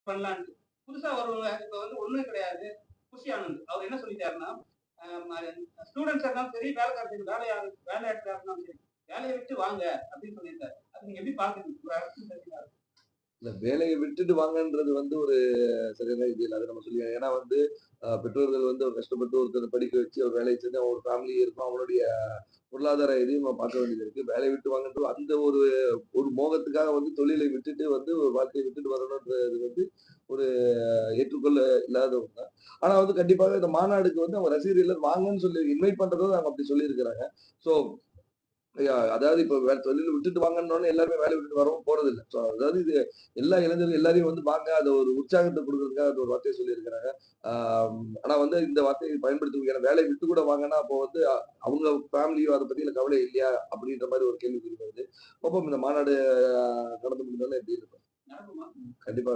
பண்ணலான்ட்டு. புதுசா வரவங்க இப்ப ஒண்ணும் கிடையாது. குஷி ஆனந்த். அவர் என்ன சொல்லிட்டாருன்னா, அ ம ஸ்டூடண்ட்ஸா இருந்தாலும் சரி, வேலையாட்களா இருந்தாலும் சரி, வேலைய விட்டு வாங்க அப்படின்னு சொல்லியிருக்காரு. அது நீங்க எப்படி பார்க்குறீங்க? ஒரு அரசியல் தலைவரா? இல்ல வேலைய விட்டுட்டு வாங்கன்றது ஒரு சரியான இது இல்ல. அத நம்ம சொல்லி ஏன்னா பெற்றோர்கள் கஷ்டப்பட்டு ஒருத்தர படிக்க வச்சு, ஒரு வேலைய செஞ்சு அவன் ஒரு ஃபேமிலி இருக்கும். அவனுடைய பொருளாதார இதையும் நம்ம பார்க்க வேண்டியது இருக்கு. வேலைய விட்டு வாங்கன்றது அந்த ஒரு ஒரு மோகத்துக்காக தொழிலை விட்டுட்டு ஒரு வாழ்க்கைய விட்டுட்டு வரணுன்றது ஒரு ஏற்றுக்கொள்ள இல்லாத ஒண்ணு தான். ஆனா கண்டிப்பாக இந்த மாநாடுக்கு அவங்க ரசிகர்கள் எல்லாரும் வாங்கன்னு சொல்லி இன்வைட் பண்றதும் அவங்க அப்படி சொல்லியிருக்கிறாங்க. ஸோ அதாவது இப்ப தொழில விட்டுட்டு வாங்கன்னோனே எல்லாருமே வேலைய விட்டுட்டு வரவும் போறதில்ல. ஸோ அதாவது இது எல்லா இளைஞர்கள் எல்லாரையும் வாங்க அத ஒரு உற்சாகத்த குடுக்குறதுக்காக அந்த ஒரு வார்த்தைய சொல்லியிருக்கிறாங்க. ஆ ஆனா இந்த வார்த்தைய பயன்படுத்தி ஏன்னா வேலைய விட்டு கூட வாங்கன்னா, அப்போ அவங்க ஃபேமிலியோ அத பத்தின கவலை இல்லையா? அப்படின்ற மாரி ஒரு கேள்விக்குறி வருது. பாப்போம் இந்த மாநாடு நடந்து முடிந்தோனே எப்படி இருக்கும்? நடக்குமா? கண்டிப்பா